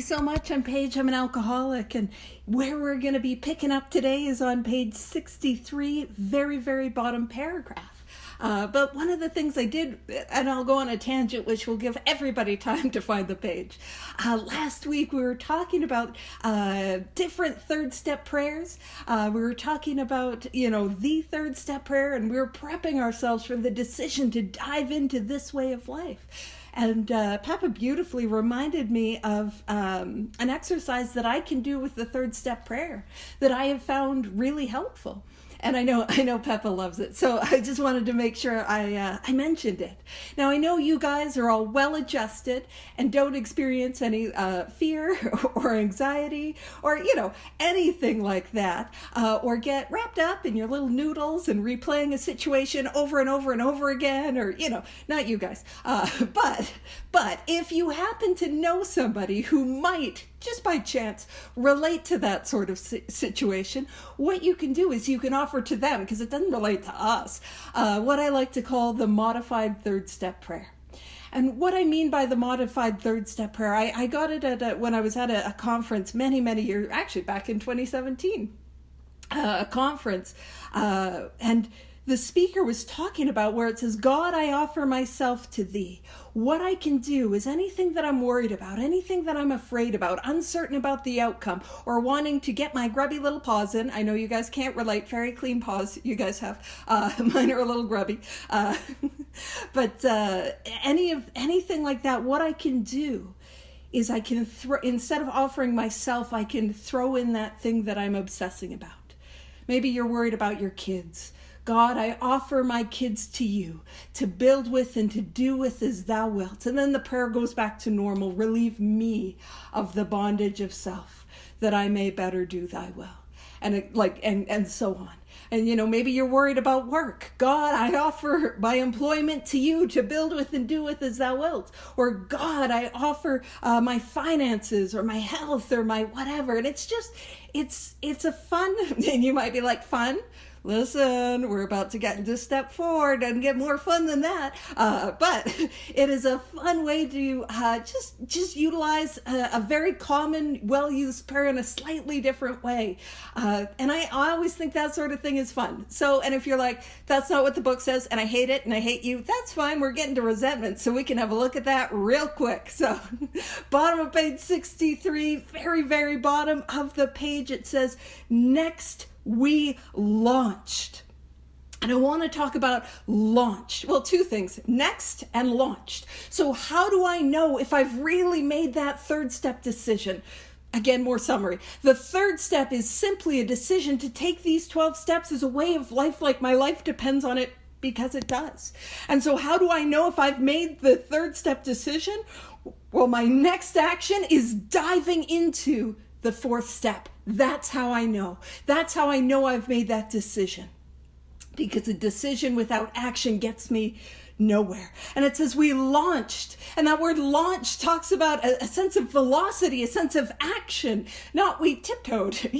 you so much. I'm Paige. I'm an alcoholic, and where we're going to be picking up today is on page 63, very, very bottom paragraph. But one of the things I did, and I'll go on a tangent, which will give everybody time to find the page. Last week we were talking about different third step prayers. We were talking about, the third step prayer, and we were prepping ourselves for the decision to dive into this way of life. And Papa beautifully reminded me of an exercise that I can do with the third step prayer that I have found really helpful. And I know Peppa loves it. So I just wanted to make sure I mentioned it. Now, I know you guys are all well adjusted and don't experience any fear or anxiety or, anything like that, or get wrapped up in your little noodles and replaying a situation over and over and over again, or, not you guys. But if you happen to know somebody who might, just by chance, relate to that sort of situation, what you can do is you can offer to them, because it doesn't relate to us, what I like to call the modified third step prayer. And what I mean by the modified third step prayer, I got it when I was at a conference many years, actually back in 2017, a conference, and the speaker was talking about where it says, God, I offer myself to thee. What I can do is anything that I'm worried about, anything that I'm afraid about, uncertain about the outcome, or wanting to get my grubby little paws in. I know you guys can't relate, very clean paws you guys have. Mine are a little grubby. But anything like that, what I can do is I can instead of offering myself, I can throw in that thing that I'm obsessing about. Maybe you're worried about your kids. God, I offer my kids to you to build with and to do with as thou wilt. And then the prayer goes back to normal. Relieve me of the bondage of self, that I may better do thy will. And so on. And, maybe you're worried about work. God, I offer my employment to you to build with and do with as thou wilt. Or God, I offer my finances or my health or my whatever. And it's a fun, and you might be like, fun? Listen, we're about to get into step 4. Doesn't get more fun than that. But it is a fun way to just utilize a very common, well-used prayer in a slightly different way. And I always think that sort of thing is fun. So, and if you're like, that's not what the book says, and I hate it, and I hate you, that's fine. We're getting to resentment, so we can have a look at that real quick. So, bottom of page 63, very, very bottom of the page, it says, next we launched. And I want to talk about launch. Well, two things, next and launched. So how do I know if I've really made that third step decision? Again, more summary. The third step is simply a decision to take these 12 steps as a way of life, like my life depends on it, because it does. And so how do I know if I've made the third step decision? Well, my next action is diving into the fourth step. That's how I know. That's how I know I've made that decision. Because a decision without action gets me nowhere. And it says we launched. And that word launch talks about a sense of velocity, a sense of action. Not we tiptoed,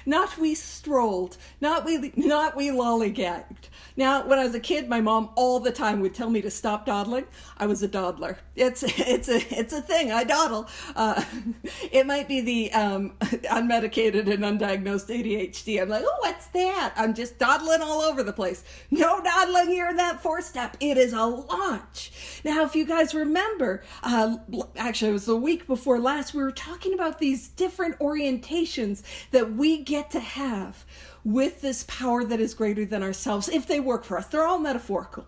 not we strolled, not we lollygagged. Now, when I was a kid, my mom all the time would tell me to stop dawdling. I was a dawdler. It's a thing. I dawdle. It might be the unmedicated and undiagnosed ADHD. I'm like, oh, what's that? I'm just dawdling all over the place. No dawdling here in that fourth step. It is a launch. Now, if you guys remember, actually, it was the week before last, we were talking about these different orientations that we get to have with this power that is greater than ourselves, if they work for us. They're all metaphorical.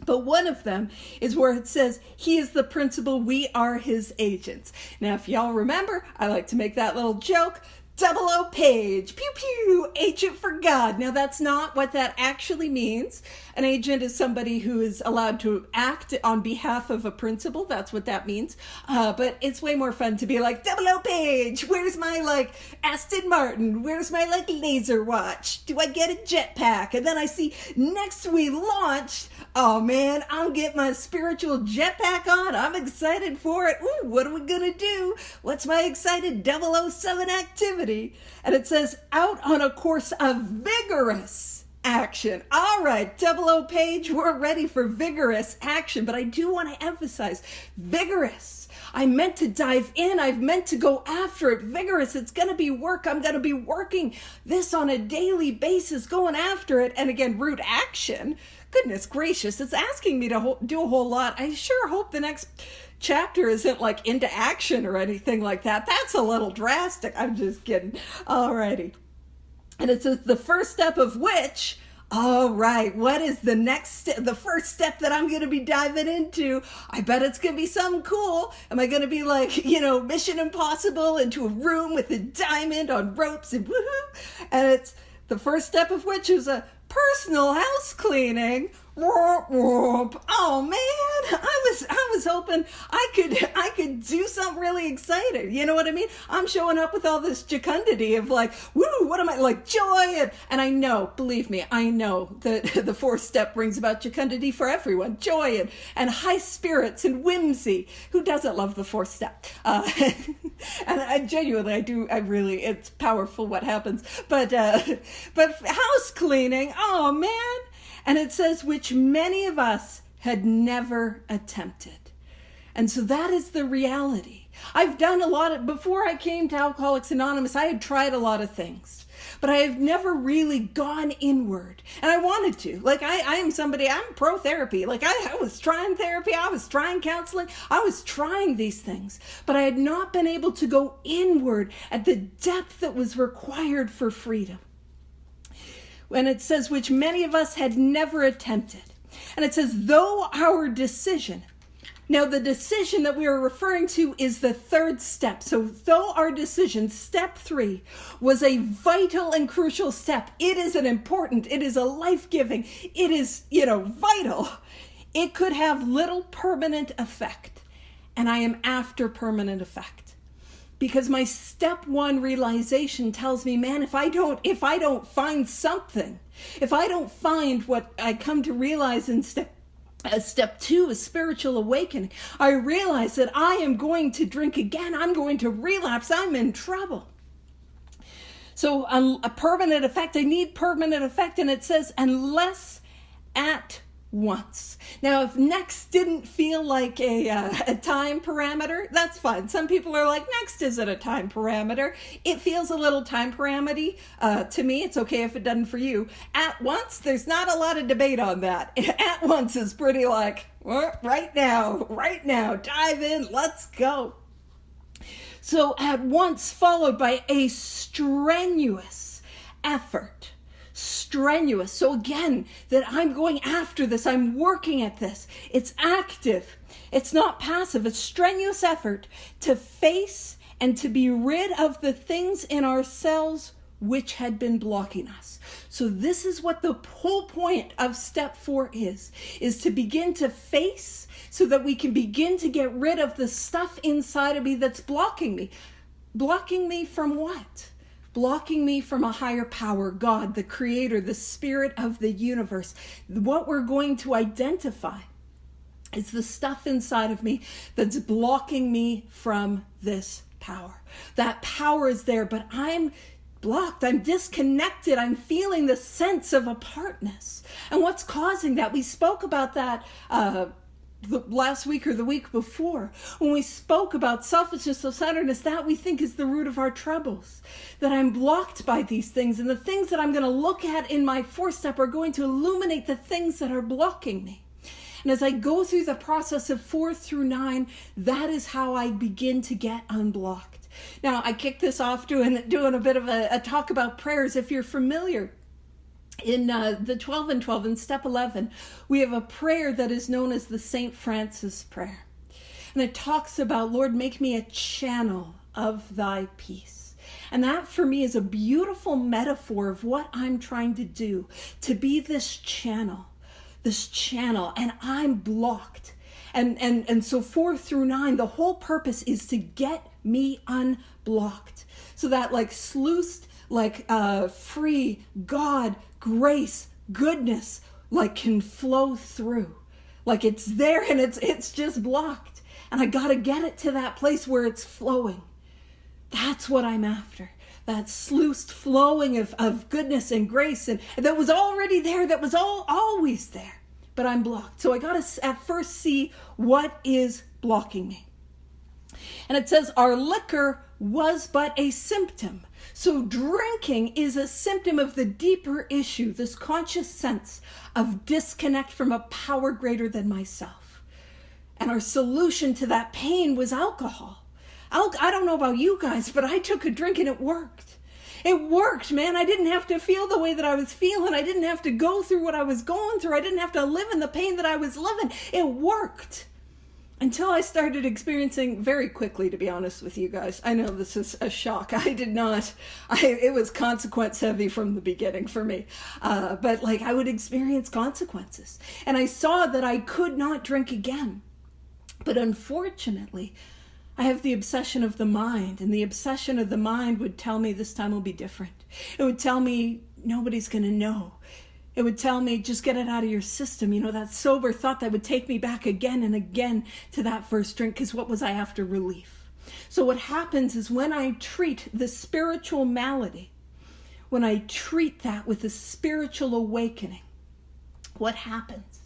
But one of them is where it says, he is the principal, we are his agents. Now, if y'all remember, I like to make that little joke, 00 Page, pew pew, agent for God. Now that's not what that actually means. An agent is somebody who is allowed to act on behalf of a principal. That's what that means. But it's way more fun to be like, 00 Page, where's my Aston Martin? Where's my laser watch? Do I get a jetpack? And then I see next we launched. Oh man, I'll get my spiritual jetpack on. I'm excited for it. Ooh, what are we gonna do? What's my excited 007 activity? And it says, out on a course of vigorous action. All right, 00 Page, we're ready for vigorous action. But I do want to emphasize vigorous. I meant to dive in. I've meant to go after it vigorous. It's going to be work. I'm going to be working this on a daily basis, going after it. And again, root action. Goodness gracious, it's asking me to do a whole lot. I sure hope the next chapter isn't like into action or anything like that. That's a little drastic. I'm just kidding. Alrighty. And it says the first step of which, all right, what is the next step, the first step that I'm going to be diving into? I bet it's going to be something cool. Am I going to be like, Mission Impossible into a room with a diamond on ropes and woohoo? And it's the first step of which is a personal house cleaning. Oh man, I was hoping I could do something really exciting. You know what I mean? I'm showing up with all this jocundity of like, woo, what am I like, joy, and I know, believe me, I know that the fourth step brings about jocundity for everyone, joy and high spirits and whimsy. Who doesn't love the fourth step? And I genuinely, I really, it's powerful what happens. But house cleaning, oh man. And it says, which many of us had never attempted. And so that is the reality. I've done before I came to Alcoholics Anonymous, I had tried a lot of things, but I have never really gone inward. And I wanted to. Like, I am somebody, I'm pro-therapy. Like, I was trying therapy, I was trying counseling, I was trying these things, but I had not been able to go inward at the depth that was required for freedom. When it says, which many of us had never attempted. And it says, though our decision. Now, the decision that we are referring to is the third step. So, though our decision, step 3, was a vital and crucial step. It is it is a life-giving, it is, vital. It could have little permanent effect. And I am after permanent effect. Because my step 1 realization tells me, man, if I don't find something, if I don't find what I come to realize in step 2 is spiritual awakening, I realize that I am going to drink again. I'm going to relapse. I'm in trouble. So a permanent effect, I need permanent effect. And it says, unless at once. Now, if next didn't feel like a time parameter, that's fine. Some people are like, next isn't a time parameter. It feels a little time parameter. To me, it's okay if it doesn't for you. At once, there's not a lot of debate on that. At once is pretty like, right now, dive in, let's go. So at once followed by a strenuous effort. Strenuous. So again, that I'm going after this. I'm working at this. It's active. It's not passive. It's strenuous effort to face and to be rid of the things in ourselves which had been blocking us. So this is what the whole point of step 4 is to begin to face so that we can begin to get rid of the stuff inside of me that's blocking me. Blocking me from what? Blocking me from a higher power, God, the creator, the spirit of the universe. What we're going to identify is the stuff inside of me that's blocking me from this power. That power is there, but I'm blocked. I'm disconnected. I'm feeling the sense of apartness. And what's causing that? We spoke about that last week or the week before, when we spoke about selfishness, self-centeredness, that we think is the root of our troubles. That I'm blocked by these things, and the things that I'm going to look at in my 4th step are going to illuminate the things that are blocking me. And as I go through the process of 4 through 9, that is how I begin to get unblocked. Now, I kicked this off doing a bit of a talk about prayers. If you're familiar, in the 12 and 12, in step 11, we have a prayer that is known as the St. Francis prayer. And it talks about, Lord, make me a channel of thy peace. And that for me is a beautiful metaphor of what I'm trying to do, to be this channel, and I'm blocked. And so 4 through 9, the whole purpose is to get me unblocked. So that like sluiced, like free God, grace, goodness, like can flow through. Like it's there and it's just blocked. And I got to get it to that place where it's flowing. That's what I'm after. That sluiced flowing of goodness and grace. And that was already there. That was always there. But I'm blocked. So I got to at first see what is blocking me. And it says, our liquor was but a symptom. So drinking is a symptom of the deeper issue, this conscious sense of disconnect from a power greater than myself. And our solution to that pain was alcohol. I don't know about you guys, but I took a drink and it worked. It worked, man. I didn't have to feel the way that I was feeling. I didn't have to go through what I was going through. I didn't have to live in the pain that I was living. It worked. Until I started experiencing, very quickly, to be honest with you guys. I know this is a shock. It was consequence heavy from the beginning for me. But I would experience consequences. And I saw that I could not drink again. But unfortunately, I have the obsession of the mind, and the obsession of the mind would tell me this time will be different. It would tell me nobody's going to know. It would tell me just get it out of your system. That sober thought that would take me back again and again to that first drink, because what was I after? Relief. So what happens is when I treat the spiritual malady, when I treat that with a spiritual awakening, what happens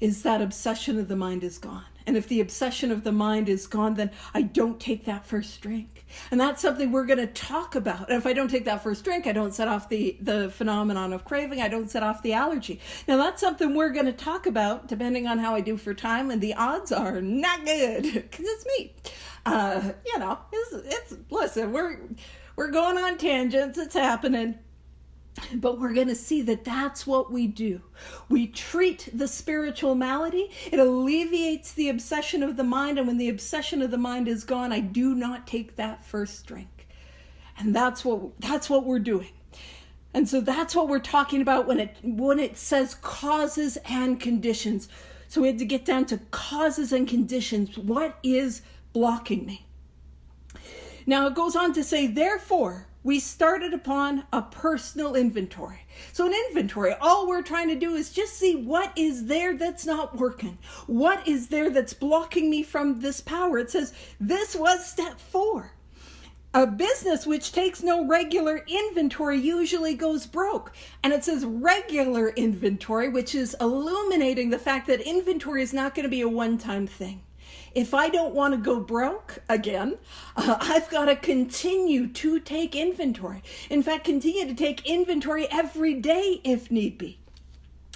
is that obsession of the mind is gone. And if the obsession of the mind is gone, then I don't take that first drink. And that's something we're going to talk about. And if I don't take that first drink, I don't set off the phenomenon of craving. I don't set off the allergy. Now, that's something we're going to talk about, depending on how I do for time. And the odds are not good, because it's me. Listen, we're going on tangents. It's happening. But we're going to see that that's what we do. We treat the spiritual malady. It alleviates the obsession of the mind. And when the obsession of the mind is gone, I do not take that first drink. And that's what we're doing. And so that's what we're talking about when it says causes and conditions. So we had to get down to causes and conditions. What is blocking me? Now it goes on to say, therefore, we started upon a personal inventory. So an inventory, all we're trying to do is just see what is there that's not working. What is there that's blocking me from this power? It says this was step 4. A business which takes no regular inventory usually goes broke. And it says regular inventory, which is illuminating the fact that inventory is not going to be a one-time thing. If I don't want to go broke again, I've got to continue to take inventory. In fact, continue to take inventory every day if need be.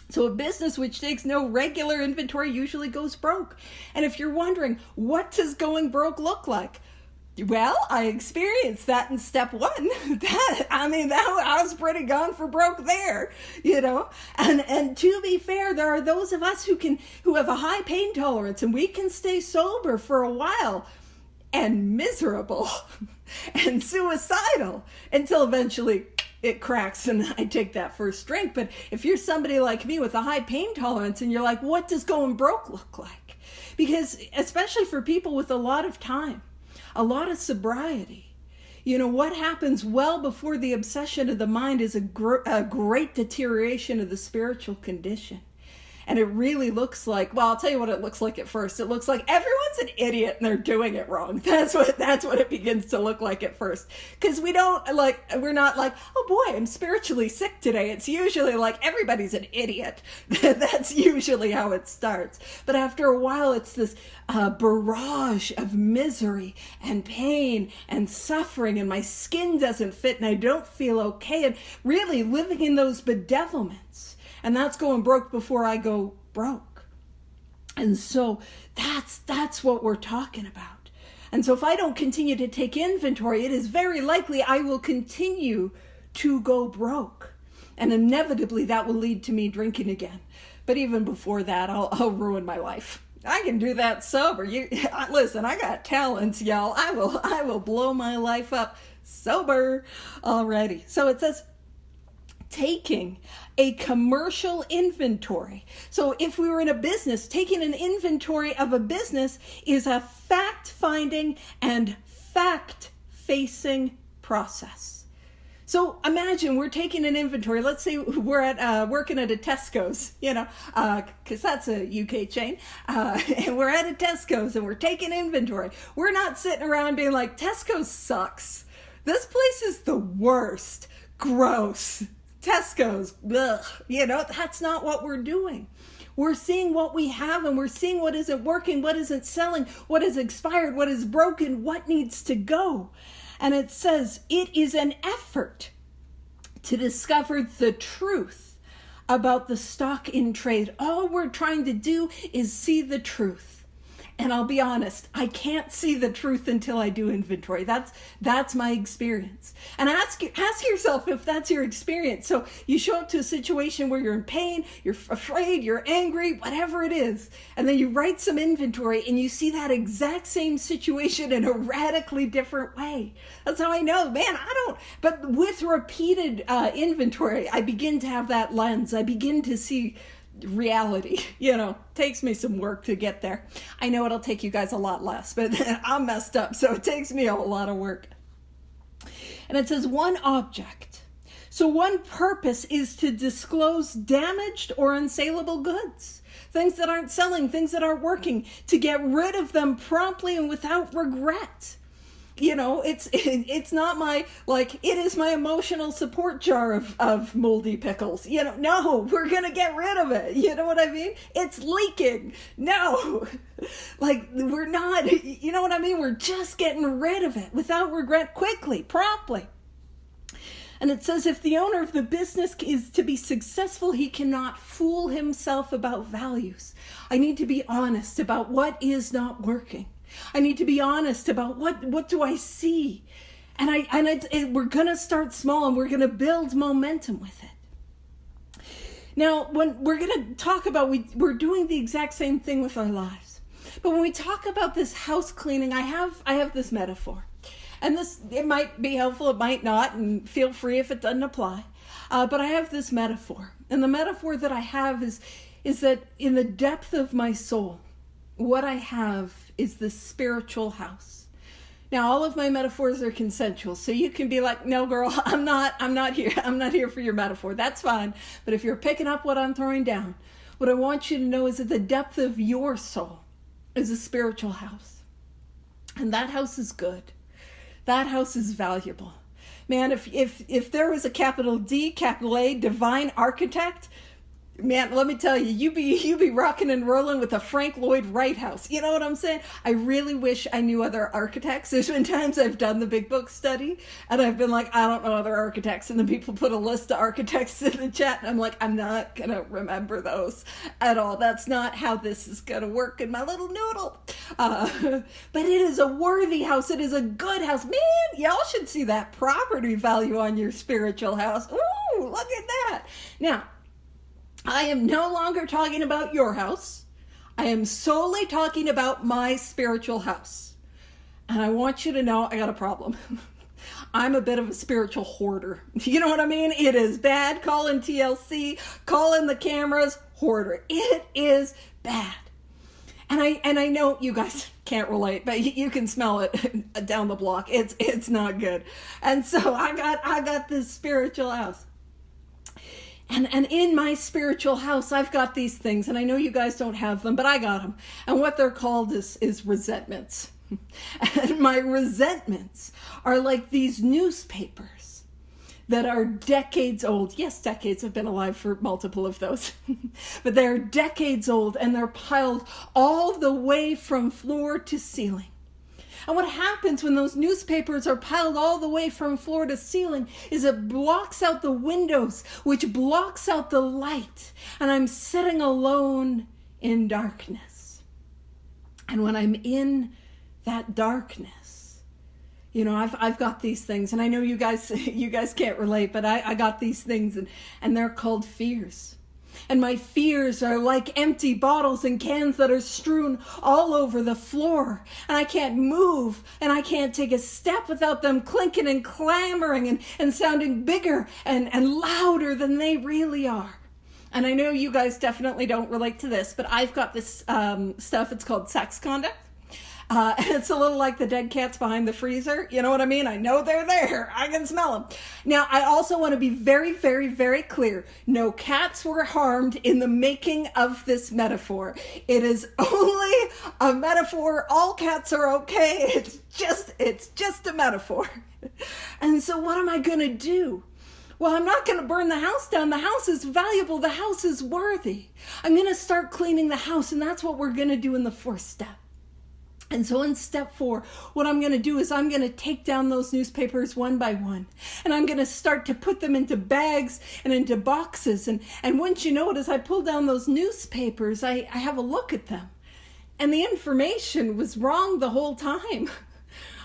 So a business which takes no regular inventory usually goes broke. And if you're wondering, what does going broke look like? Well, I experienced that in step 1. I was pretty gone for broke there, And to be fair, there are those of us who have a high pain tolerance, and we can stay sober for a while and miserable and suicidal until eventually it cracks and I take that first drink. But if you're somebody like me with a high pain tolerance and you're like, what does going broke look like? Because especially for people with a lot of time, a lot of sobriety, what happens well before the obsession of the mind is a great deterioration of the spiritual condition. And it really looks like, well, I'll tell you what it looks like at first. It looks like everyone's an idiot and they're doing it wrong. That's what it begins to look like at first. Because we're not like, oh boy, I'm spiritually sick today. It's usually like everybody's an idiot. That's usually how it starts. But after a while, it's this barrage of misery and pain and suffering, and my skin doesn't fit and I don't feel okay, and really living in those bedevilments. And that's going broke before I go broke. And so that's what we're talking about. And so if I don't continue to take inventory, it is very likely I will continue to go broke. And inevitably that will lead to me drinking again. But even before that, I'll ruin my life. I can do that sober. Listen, I got talents, y'all. I will blow my life up sober already. So it says, taking a commercial inventory. So if we were in a business, taking an inventory of a business is a fact-finding and fact-facing process. So imagine we're taking an inventory. Let's say we're at working at a Tesco's, because that's a UK chain, and we're at a Tesco's and we're taking inventory. We're not sitting around being like, Tesco's sucks. This place is the worst. Gross. Tesco's, ugh, that's not what we're doing. We're seeing what we have, and we're seeing what isn't working, what isn't selling, what is expired, what is broken, what needs to go. And it says it is an effort to discover the truth about the stock in trade. All we're trying to do is see the truth. And I'll be honest, I can't see the truth until I do inventory. That's my experience. And ask yourself if that's your experience. So you show up to a situation where you're in pain, you're afraid, you're angry, whatever it is. And then you write some inventory and you see that exact same situation in a radically different way. That's how I know, man, but with repeated inventory, I begin to have that lens. I begin to see reality. Takes me some work to get there. I know it'll take you guys a lot less, but I'm messed up, so it takes me a lot of work. And it says one object. So one purpose is to disclose damaged or unsaleable goods, things that aren't selling, things that aren't working, to get rid of them promptly and without regret. It's not it is my emotional support jar of moldy pickles. No, we're going to get rid of it. You know what I mean? It's leaking. No, we're not, you know what I mean? We're just getting rid of it without regret, quickly, promptly. And it says if the owner of the business is to be successful, he cannot fool himself about values. I need to be honest about what is not working. I need to be honest about what do I see, and we're gonna start small and we're gonna build momentum with it. Now, when we're gonna talk about we're doing the exact same thing with our lives, but when we talk about this house cleaning, I have this metaphor, and it might be helpful, it might not, and feel free if it doesn't apply. But I have this metaphor, and the metaphor that I have is that in the depth of my soul, what I have is this spiritual house. Now, all of my metaphors are consensual, so you can be like, no, girl, I'm not here for your metaphor. That's fine. But if you're picking up what I'm throwing down, what I want you to know is that the depth of your soul is a spiritual house. And that house is good. That house is valuable. Man, if there was a capital D, capital A, divine architect, man, let me tell you, you be rocking and rolling with a Frank Lloyd Wright house. You know what I'm saying? I really wish I knew other architects. There's been times I've done the big book study and I've been like, I don't know other architects. And then people put a list of architects in the chat and I'm like, I'm not going to remember those at all. That's not how this is going to work in my little noodle. But it is a worthy house. It is a good house. Man, y'all should see that property value on your spiritual house. Ooh, look at that. Now, I am no longer talking about your house. I am solely talking about my spiritual house. And I want you to know I got a problem. I'm a bit of a spiritual hoarder. You know what I mean? It is bad. Call in TLC, call in the cameras, hoarder. It is bad. And I know you guys can't relate, but you can smell it down the block. It's not good. And so I got this spiritual house. And in my spiritual house, I've got these things, and I know you guys don't have them, but I got them. And what they're called is resentments. And my resentments are like these newspapers that are decades old. Yes, decades. I've been alive for multiple of those. But they're decades old, and they're piled all the way from floor to ceiling. And what happens when those newspapers are piled all the way from floor to ceiling is it blocks out the windows, which blocks out the light. And I'm sitting alone in darkness. And when I'm in that darkness, I've got these things, and I know you guys can't relate, but I got these things, and they're called fears. And my fears are like empty bottles and cans that are strewn all over the floor. And I can't move, and I can't take a step without them clinking and clamoring and sounding bigger and louder than they really are. And I know you guys definitely don't relate to this, but I've got this stuff. It's called sex conduct. It's a little like the dead cats behind the freezer. You know what I mean? I know they're there. I can smell them. Now, I also want to be very, very, very clear. No cats were harmed in the making of this metaphor. It is only a metaphor. All cats are okay. It's just a metaphor. And so what am I going to do? Well, I'm not going to burn the house down. The house is valuable. The house is worthy. I'm going to start cleaning the house, and that's what we're going to do in the fourth step. And so in step 4, what I'm going to do is I'm going to take down those newspapers one by one. And I'm going to start to put them into bags and into boxes. And once you know it, as I pull down those newspapers, I have a look at them. And the information was wrong the whole time.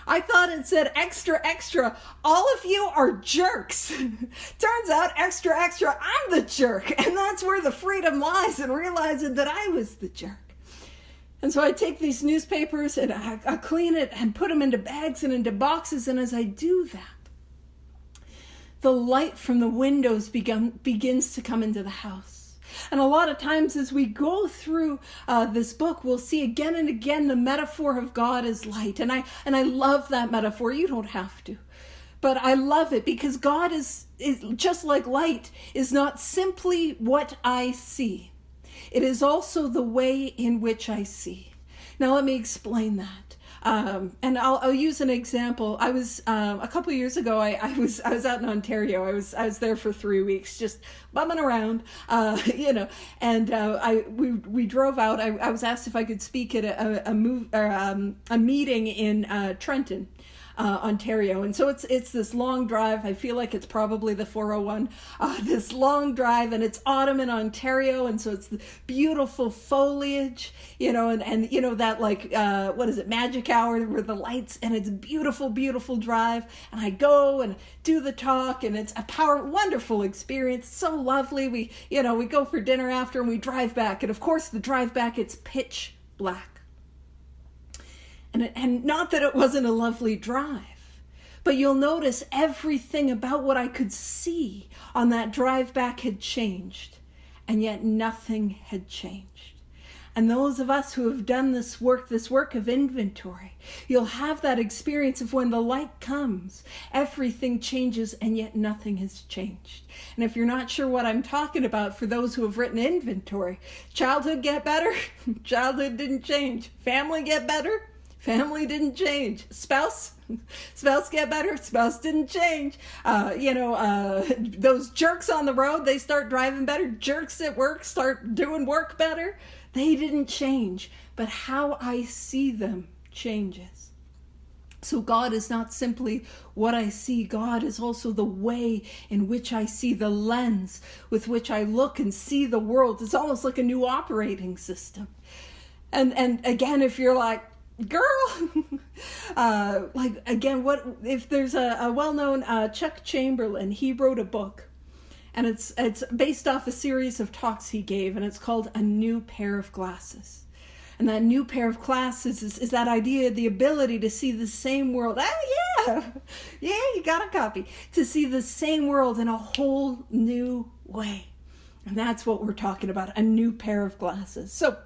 I thought it said extra, extra. All of you are jerks. Turns out extra, extra, I'm the jerk. And that's where the freedom lies, in realizing that I was the jerk. And so I take these newspapers and I clean it and put them into bags and into boxes. And as I do that, the light from the windows begins to come into the house. And a lot of times as we go through this book, we'll see again and again the metaphor of God as light. And I love that metaphor. You don't have to. But I love it because God is just like light, is not simply what I see. It is also the way in which I see. Now let me explain that. And I'll use an example. I was a couple years ago. I was out in Ontario. I was there for 3 weeks, just bumming around, And we drove out. I was asked if I could speak at a meeting in Trenton, Ontario. And so it's this long drive. I feel like it's probably the 401, this long drive, and it's autumn in Ontario. And so it's the beautiful foliage, and that what is it? Magic hour where the lights, and it's beautiful, beautiful drive. And I go and do the talk, and it's a wonderful experience. So lovely. We go for dinner after, and we drive back. And of course the drive back, it's pitch black. And not that it wasn't a lovely drive, but you'll notice everything about what I could see on that drive back had changed, and yet nothing had changed. And those of us who have done this work of inventory, you'll have that experience of when the light comes, everything changes and yet nothing has changed. And if you're not sure what I'm talking about, for those who have written inventory, childhood get better, childhood didn't change. Family get better, family didn't change. Spouse get better, spouse didn't change. Those jerks on the road, they start driving better. Jerks at work start doing work better. They didn't change, but how I see them changes. So God is not simply what I see. God is also the way in which I see, the lens with which I look and see the world. It's almost like a new operating system. And again, if you're like, girl, what if there's a well-known Chuck Chamberlain? He wrote a book, and it's based off a series of talks he gave, and it's called A New Pair of Glasses. And that new pair of glasses is that idea, the ability to see the same world. Yeah, you got a copy. To see the same world in a whole new way. And that's what we're talking about, a new pair of glasses. So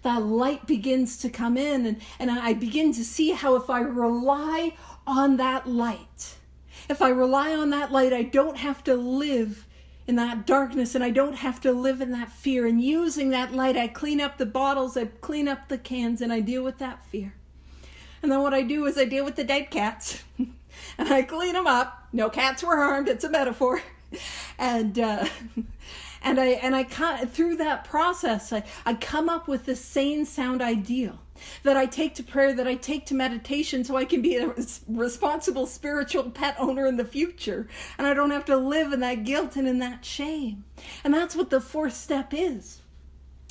that light begins to come in, and I begin to see how if I rely on that light, I don't have to live in that darkness, and I don't have to live in that fear. And using that light, I clean up the bottles, I clean up the cans, and I deal with that fear. And then what I do is I deal with the dead cats, and I clean them up. No cats were harmed, it's a metaphor. And I through that process, I come up with the sane, sound ideal that I take to prayer, that I take to meditation, so I can be a responsible spiritual pet owner in the future. And I don't have to live in that guilt and in that shame. And that's what the fourth step is.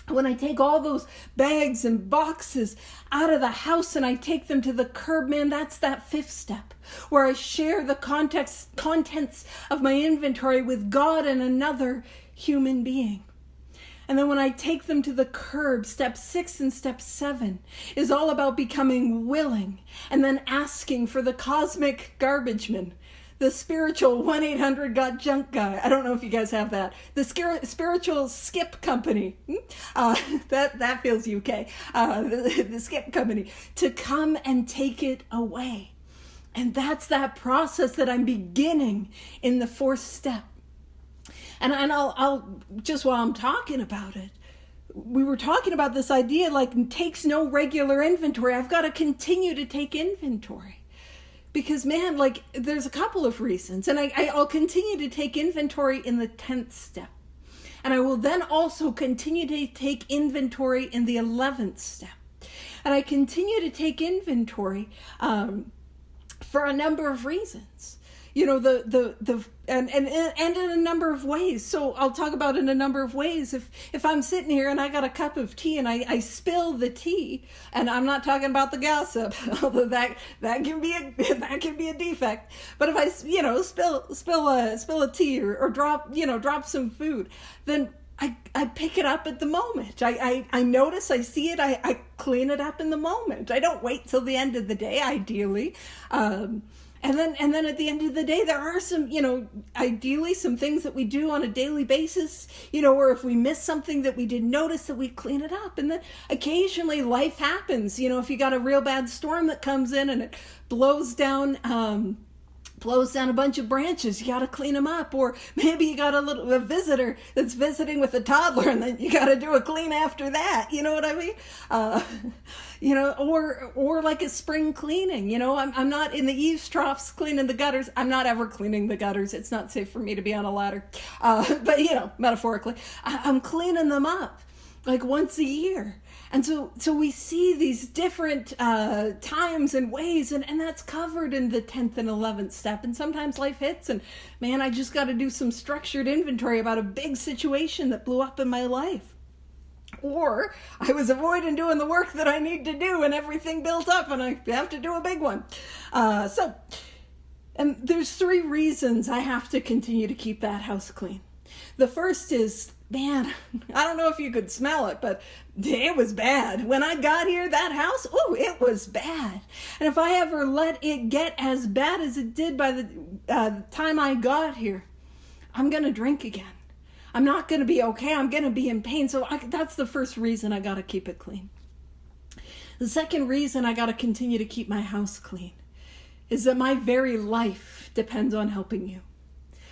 When I take all those bags and boxes out of the house and I take them to the curb, man, that's that fifth step, where I share the contents of my inventory with God and another human being. And then when I take them to the curb, step 6 and step 7 is all about becoming willing and then asking for the cosmic garbage man, the spiritual 1-800-GOT-JUNK guy. I don't know if you guys have that. The spiritual skip company. That feels UK. The skip company to come and take it away. And that's that process that I'm beginning in the fourth step. And I'll just while I'm talking about it, we were talking about this idea like takes no regular inventory. I've got to continue to take inventory. Because, man, like, there's a couple of reasons. And I'll continue to take inventory in the 10th step. And I will then also continue to take inventory in the 11th step. And I continue to take inventory for a number of reasons. You know, and in a number of ways. So I'll talk about in a number of ways. If I'm sitting here and I got a cup of tea and I spill the tea, and I'm not talking about the gossip, although that can be a defect. But if I spill a tea or drop some food, then I pick it up at the moment. I notice, I see it, I clean it up in the moment. I don't wait till the end of the day, ideally. And then at the end of the day, there are some, ideally some things that we do on a daily basis, or if we miss something that we didn't notice, that we clean it up. And then occasionally life happens, if you got a real bad storm that comes in and it blows down a bunch of branches, you got to clean them up. Or maybe you got a visitor that's visiting with a toddler, and then you got to do a clean after that. You know what I mean? Or like a spring cleaning. I'm not in the eaves troughs cleaning the gutters. I'm not ever cleaning the gutters. It's not safe for me to be on a ladder. But metaphorically, I'm cleaning them up like once a year. And so we see these different times and ways, and that's covered in the 10th and 11th step. And sometimes life hits, and man, I just got to do some structured inventory about a big situation that blew up in my life. Or I was avoiding doing the work that I need to do, and everything built up, and I have to do a big one. And there's 3 reasons I have to continue to keep that house clean. The first is, man, I don't know if you could smell it, but it was bad. When I got here, that house, it was bad. And if I ever let it get as bad as it did by the time I got here, I'm going to drink again. I'm not going to be okay. I'm going to be in pain. So that's the first reason I got to keep it clean. The second reason I got to continue to keep my house clean is that my very life depends on helping you.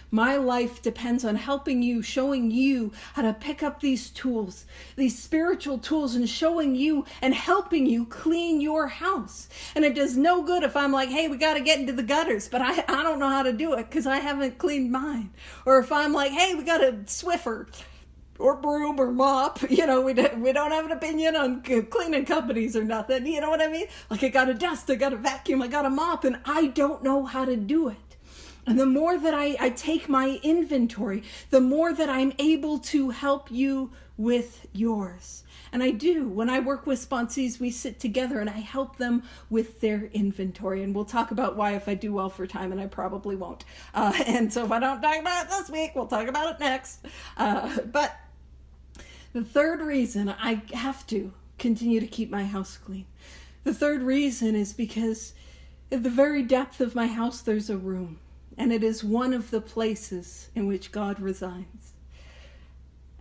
My life depends on helping you, showing you how to pick up these tools, these spiritual tools, and showing you and helping you clean your house. And it does no good if I'm like, hey, we got to get into the gutters, but I don't know how to do it because I haven't cleaned mine. Or if I'm like, hey, we got to Swiffer or broom or mop, we don't have an opinion on cleaning companies or nothing. You know what I mean? Like, I got to dust, I got to vacuum, I got to mop, and I don't know how to do it. And the more that I take my inventory, the more that I'm able to help you with yours. And I do. When I work with sponsees, we sit together and I help them with their inventory. And we'll talk about why if I do well for time, and I probably won't. And so if I don't talk about it this week, we'll talk about it next. But the third reason I have to continue to keep my house clean, the third reason is because at the very depth of my house, there's a room. And it is one of the places in which God resides.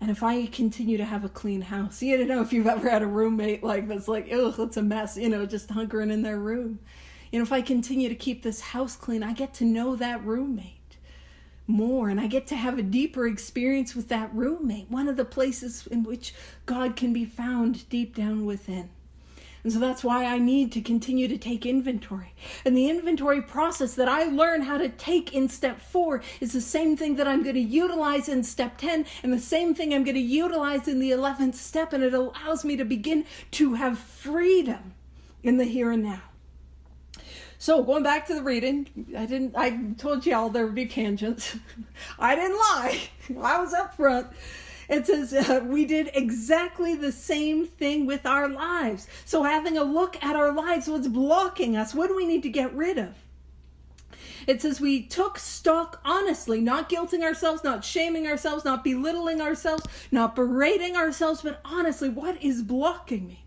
And if I continue to have a clean house, you don't know if you've ever had a roommate that's like, ugh, that's a mess, just hunkering in their room. If I continue to keep this house clean, I get to know that roommate more, and I get to have a deeper experience with that roommate, one of the places in which God can be found deep down within. And so that's why I need to continue to take inventory. And the inventory process that I learn how to take in step 4 is the same thing that I'm going to utilize in step 10, and the same thing I'm going to utilize in the 11th step. And it allows me to begin to have freedom in the here and now. So going back to the reading, I told y'all there would be tangents. I didn't lie. I was up front. It says we did exactly the same thing with our lives. So having a look at our lives, what's blocking us? What do we need to get rid of? It says we took stock honestly, not guilting ourselves, not shaming ourselves, not belittling ourselves, not berating ourselves, but honestly, what is blocking me?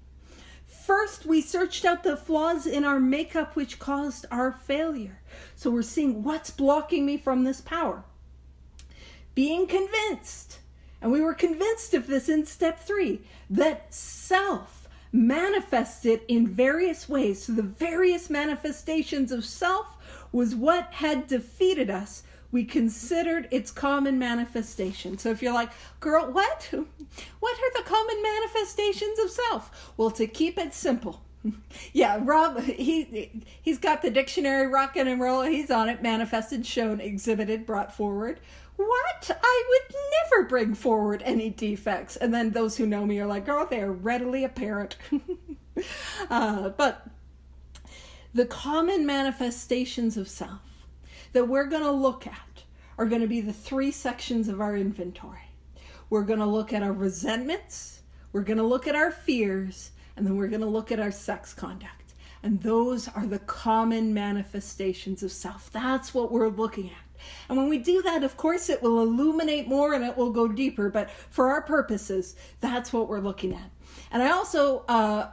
First, we searched out the flaws in our makeup which caused our failure. So we're seeing what's blocking me from this power. Being convinced. And we were convinced of this in step 3, that self manifested in various ways. So the various manifestations of self was what had defeated us. We considered its common manifestation. So if you're like, girl, what are the common manifestations of self? Well, to keep it simple, Yeah, Rob, he's got the dictionary rocking and rolling. He's on it. Manifested, shown, exhibited, brought forward. What? I would never bring forward any defects. And then those who know me are like, oh, they're readily apparent. But the common manifestations of self that we're going to look at are going to be the 3 sections of our inventory. We're going to look at our resentments, we're going to look at our fears, and then we're going to look at our sex conduct. And those are the common manifestations of self. That's what we're looking at. And when we do that, of course, it will illuminate more and it will go deeper. But for our purposes, that's what we're looking at. And I also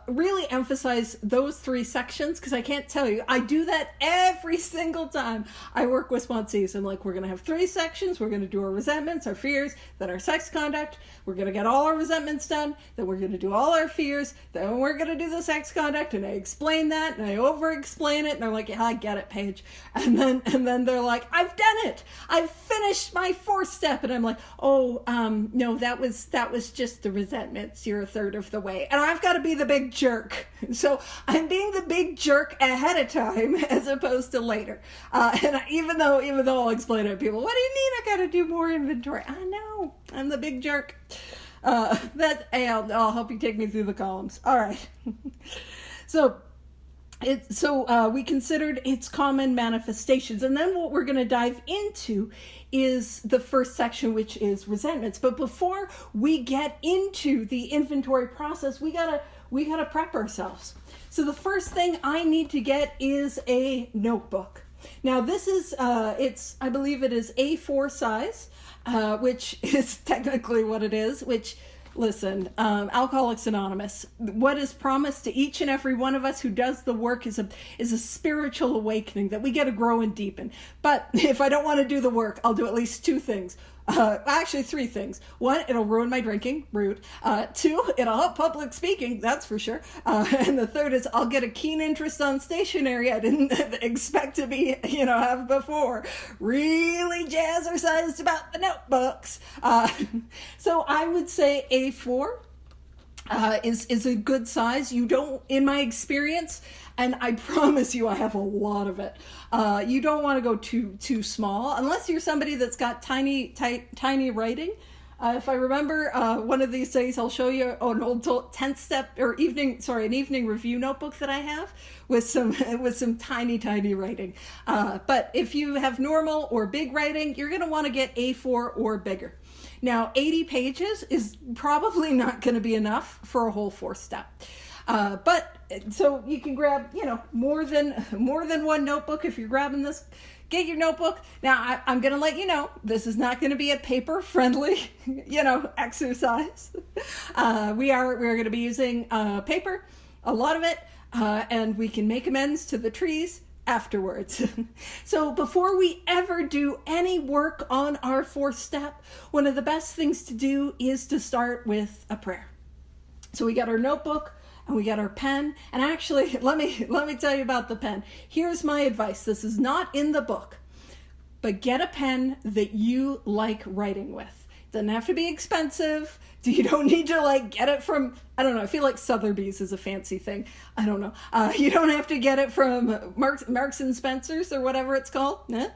really emphasize those 3 sections because I can't tell you, I do that every single time I work with sponsees. I'm like, we're going to have 3 sections. We're going to do our resentments, our fears, then our sex conduct. We're going to get all our resentments done. Then we're going to do all our fears. Then we're going to do the sex conduct. And I explain that and I over-explain it. And they're like, yeah, I get it, Paige. And then they're like, I've done it. I've finished my 4th step. And I'm like, oh, no, that was just the resentments. You're a third of the way. And I've got to be the big jerk. So I'm being the big jerk ahead of time as opposed to later. And even though I'll explain it to people, what do you mean I got to do more inventory? I know, I'm the big jerk. I'll help you take me through the columns. All right. So we considered its common manifestations. And then what we're going to dive into is the first section, which is resentments. But before we get into the inventory process, we gotta prep ourselves. So the first thing I need to get is a notebook. Now this is, I believe it is A4 size, which is technically what it is, which, listen, Alcoholics Anonymous, what is promised to each and every one of us who does the work is a spiritual awakening that we get to grow and deepen. But if I don't want to do the work, I'll do at least 2 things. Actually 3 things. 1, it'll ruin my drinking, rude. 2, it'll help public speaking, that's for sure. And the 3rd is I'll get a keen interest on stationery I didn't expect to be, have before. Really jazzercised about the notebooks. So I would say A4 is a good size. You don't, in my experience, and I promise you I have a lot of it, you don't want to go too small unless you're somebody that's got tiny writing. If I remember one of these days, I'll show you an old 10th step or an evening review notebook that I have with some tiny writing. But if you have normal or big writing, you're going to want to get A4 or bigger. Now, 80 pages is probably not going to be enough for a whole 4th step. But so you can grab, more than one notebook. If you're grabbing this, get your notebook. Now I'm going to let you know, this is not going to be a paper friendly, exercise. We're going to be using paper, a lot of it, and we can make amends to the trees afterwards. So before we ever do any work on our 4th step, one of the best things to do is to start with a prayer. So we got our notebook and we got our pen. And actually, let me tell you about the pen. Here's my advice. This is not in the book, but get a pen that you like writing with. It doesn't have to be expensive. You don't need to get it from, I don't know, I feel like Sotheby's is a fancy thing. I don't know. You don't have to get it from Marks and Spencer's or whatever it's called. No?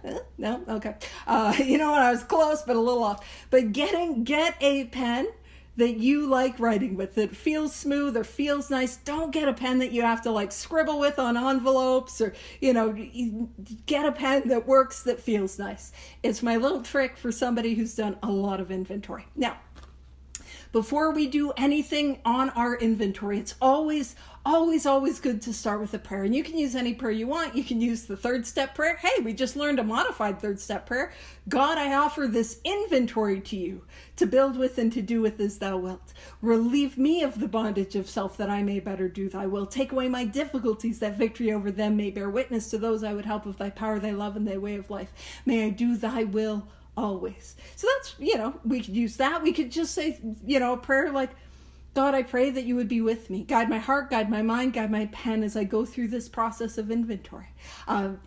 Okay. I was close, but a little off. But get a pen that you like writing with, that feels smooth or feels nice. Don't get a pen that you have to scribble with on envelopes or, get a pen that works, that feels nice. It's my little trick for somebody who's done a lot of inventory. Now, before we do anything on our inventory, it's always good to start with a prayer. And you can use any prayer you want. You can use the 3rd step prayer. Hey, we just learned a modified 3rd step prayer. God, I offer this inventory to you to build with and to do with as thou wilt. Relieve me of the bondage of self that I may better do thy will. Take away my difficulties that victory over them may bear witness to those I would help with thy power, thy love, and thy way of life. May I do thy will always. So that's, we could use that. We could just say, a prayer like, God, I pray that you would be with me. Guide my heart, guide my mind, guide my pen as I go through this process of inventory.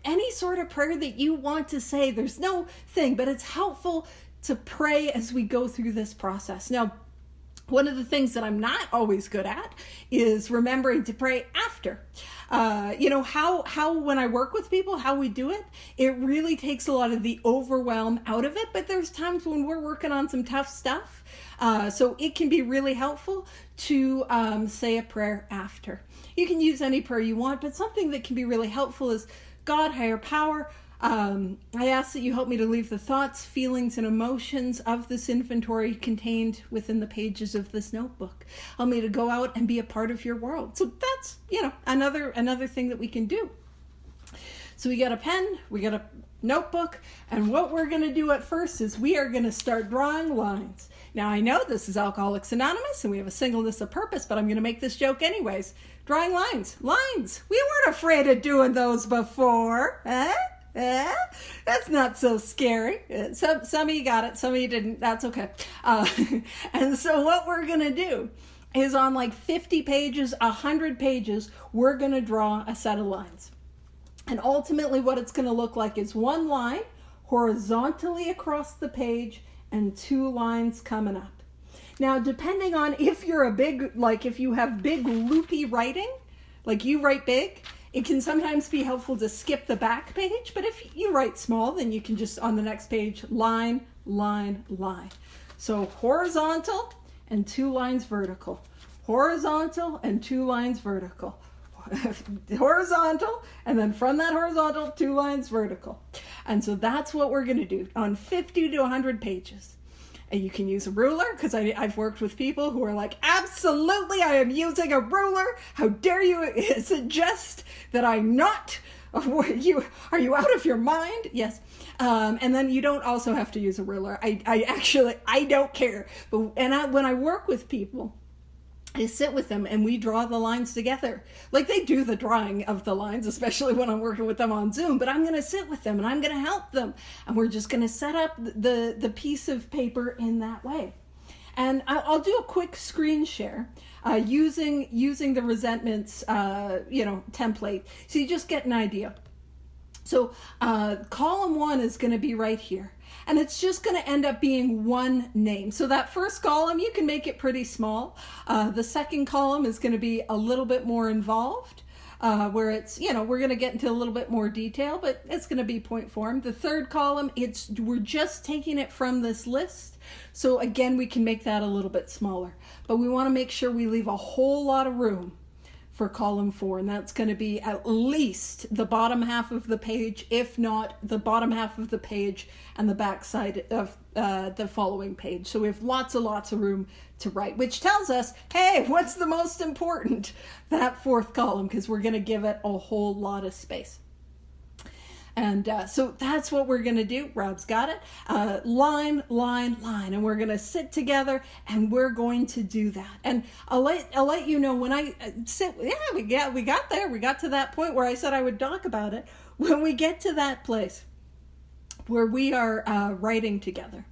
Any sort of prayer that you want to say, there's no thing, but it's helpful to pray as we go through this process. Now, One of the things that I'm not always good at is remembering to pray after. How when I work with people, how we do it, it really takes a lot of the overwhelm out of it. But there's times when we're working on some tough stuff. So it can be really helpful to say a prayer after. You can use any prayer you want, but something that can be really helpful is, God, higher power, I ask that you help me to leave the thoughts, feelings, and emotions of this inventory contained within the pages of this notebook. Help me to go out and be a part of your world. So that's, another thing that we can do. So we got a pen, we got a notebook, and what we're going to do at first is we are going to start drawing lines. Now, I know this is Alcoholics Anonymous and we have a singleness of purpose, but I'm going to make this joke anyways. Drawing lines. Lines. We weren't afraid of doing those before. That's not so scary. Some of you got it, some of you didn't. That's okay. And so what we're going to do is on like 50 pages, 100 pages, we're going to draw a set of lines. And ultimately what it's going to look like is one line horizontally across the page and two lines coming up. Now, depending on if you're if you have big loopy writing, like you write big, it can sometimes be helpful to skip the back page, but if you write small, then you can just, on the next page, line, line, line. So horizontal and two lines vertical. Horizontal and two lines vertical. Horizontal, and then from that horizontal, two lines vertical. And so that's what we're going to do on 50 to 100 pages. And you can use a ruler, because I've worked with people who are like, absolutely, I am using a ruler. How dare you suggest that I'm not? Are you out of your mind? Yes. And then you don't also have to use a ruler. I don't care. But when I work with people, I sit with them and we draw the lines together. Like they do the drawing of the lines, especially when I'm working with them on Zoom, but I'm going to sit with them and I'm going to help them. And we're just going to set up the piece of paper in that way. And I'll do a quick screen share using the resentments, template. So you just get an idea. So column 1 is going to be right here. And it's just going to end up being one name. So that first column, you can make it pretty small. The second column is going to be a little bit more involved, where it's, we're going to get into a little bit more detail, but it's going to be point form. The third column, we're just taking it from this list. So again, we can make that a little bit smaller, but we want to make sure we leave a whole lot of room for column 4, and that's going to be at least the bottom half of the page, if not the bottom half of the page and the back side of the following page. So we have lots of room to write, which tells us, hey, what's the most important? That fourth column, because we're going to give it a whole lot of space. And so that's what we're going to do. Rob's got it. Line, line, line. And we're going to sit together and we're going to do that. And I'll let you know when I sit. Yeah, we got there. We got to that point where I said I would talk about it. When we get to that place where we are writing together,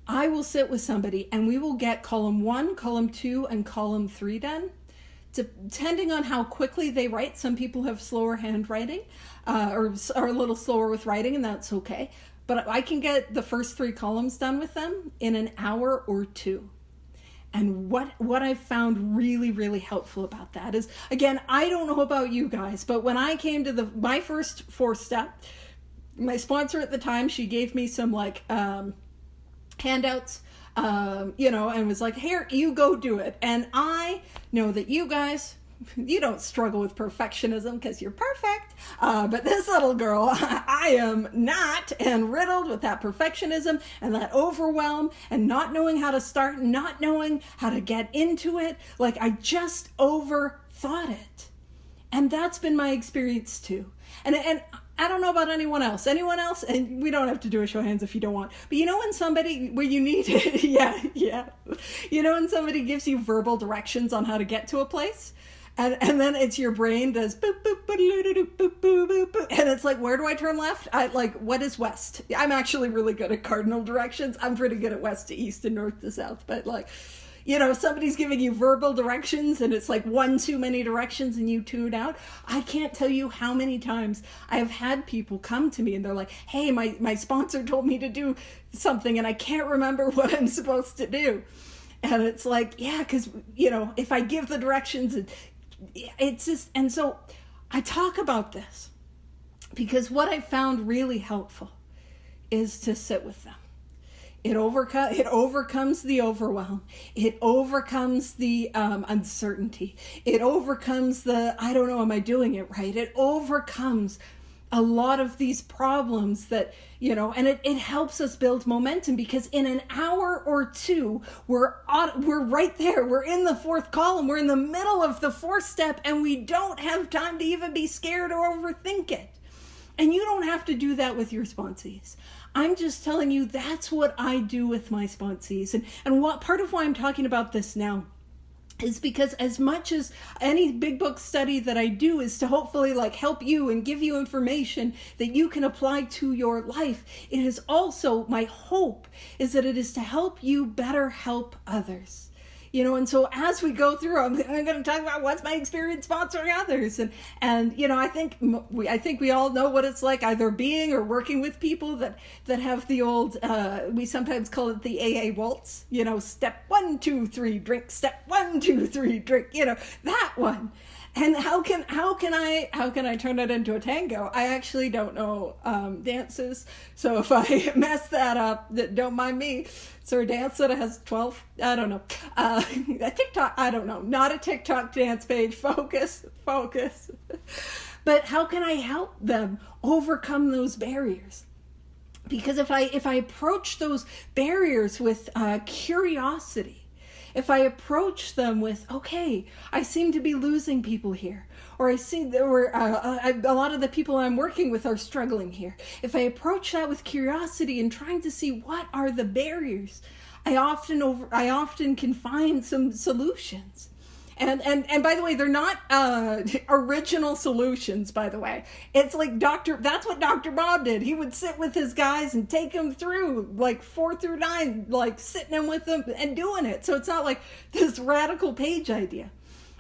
I will sit with somebody and we will get column 1, column 2, and column 3 done. Depending on how quickly they write, some people have slower handwriting or are a little slower with writing, and that's okay. But I can get the first 3 columns done with them in an hour or 2. And what I've found really, really helpful about that is, again, I don't know about you guys, but when I came to my first 4 step, my sponsor at the time, she gave me some handouts, and was like, here, you go do it. And I know that you guys, you don't struggle with perfectionism because you're perfect. But this little girl, I am not, and riddled with that perfectionism and that overwhelm and not knowing how to start, not knowing how to get into it. Like I just overthought it. And that's been my experience too. And I don't know about anyone else, and we don't have to do a show of hands if you don't want, but when somebody, where you need it, yeah. When somebody gives you verbal directions on how to get to a place, and then it's your brain does boop, boop, boop, boop, boop, boop, boop, and it's like, where do I turn left? What is west? I'm actually really good at cardinal directions. I'm pretty good at west to east and north to south, but somebody's giving you verbal directions and it's like one too many directions and you tune out. I can't tell you how many times I have had people come to me and they're like, hey, my sponsor told me to do something and I can't remember what I'm supposed to do. And it's like, yeah, because, if I give the directions, it's just, and so I talk about this because what I found really helpful is to sit with them. It overcomes the overwhelm. It overcomes the uncertainty. It overcomes the, I don't know, am I doing it right? It overcomes a lot of these problems that, and it helps us build momentum, because in an hour or two, we're right there. We're in the fourth column. We're in the middle of the fourth step, and we don't have time to even be scared or overthink it. And you don't have to do that with your sponsees. I'm just telling you, that's what I do with my sponsees. And what part of why I'm talking about this now is because as much as any big book study that I do is to hopefully help you and give you information that you can apply to your life, it is also, my hope is that it is to help you better help others. And so as we go through, I'm going to talk about what's my experience sponsoring others. And I think we all know what it's like, either being or working with people that have the old, we sometimes call it the AA waltz, step 1, 2, 3, drink, step 1, 2, 3, drink, that one. And how can I turn it into a tango? I actually don't know dances, so if I mess that up, don't mind me. So a dance that has 12, I don't know. A TikTok, I don't know. Not a TikTok dance page. Focus. But how can I help them overcome those barriers? Because if I approach those barriers with curiosity, if I approach them with, okay, I seem to be losing people here, or I see there were a lot of the people I'm working with are struggling here. If I approach that with curiosity and trying to see what are the barriers, I often can find some solutions. And by the way, they're not original solutions, by the way. It's like that's what Dr. Bob did. He would sit with his guys and take them through 4 through 9, sitting them with them and doing it. So it's not like this radical page idea.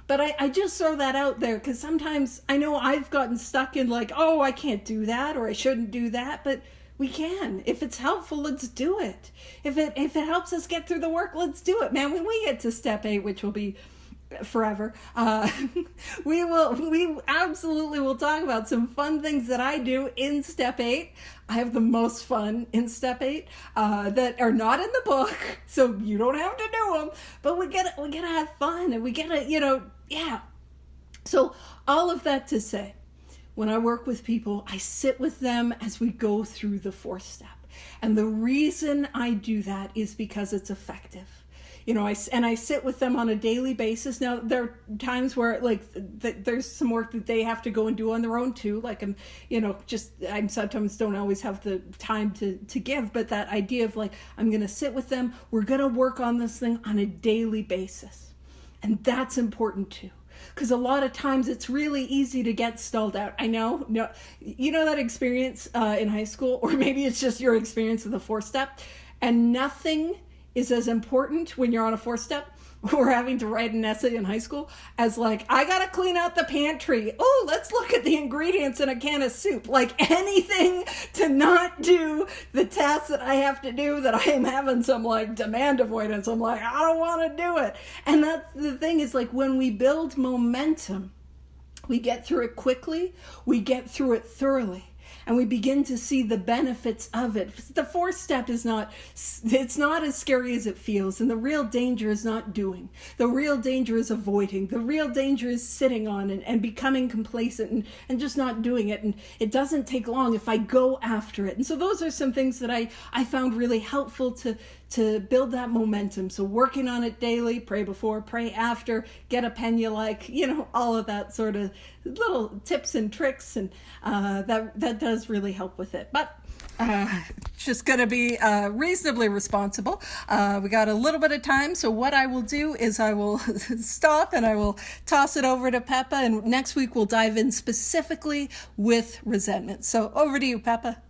But I just throw that out there because sometimes I know I've gotten stuck in oh, I can't do that, or I shouldn't do that, but we can. If it's helpful, let's do it. If it helps us get through the work, let's do it, man. When we get to step 8, which will be forever, we absolutely will talk about some fun things that I do in step 8. I have the most fun in step 8 that are not in the book, so you don't have to do them, but we gotta have fun, and we gotta, yeah. So all of that to say, when I work with people, I sit with them as we go through the 4th step, and the reason I do that is because it's effective. I sit with them on a daily basis. Now, there are times where there's some work that they have to go and do on their own too. I sometimes don't always have the time to give, but that idea of I'm going to sit with them. We're going to work on this thing on a daily basis. And that's important too. Because a lot of times it's really easy to get stalled out. I know, no, that experience in high school, or maybe it's just your experience of the 4th step, and nothing is as important when you're on a 4th step or having to write an essay in high school as I gotta clean out the pantry. Oh, let's look at the ingredients in a can of soup. Anything to not do the tasks that I have to do, that I am having some demand avoidance. I'm I don't want to do it. And that's the thing is when we build momentum, we get through it quickly, we get through it thoroughly. And we begin to see the benefits of it. The 4th step it's not as scary as it feels. And the real danger is not doing. The real danger is avoiding. The real danger is sitting on and becoming complacent and just not doing it. And it doesn't take long if I go after it. And so those are some things that I found really helpful to build that momentum. So working on it daily, pray before, pray after, get a pen you like, all of that sort of little tips and tricks, and that does really help with it. But just going to be reasonably responsible. We got a little bit of time, so what I will do is I will stop and I will toss it over to Peppa, and next week we'll dive in specifically with resentment. So over to you, Peppa.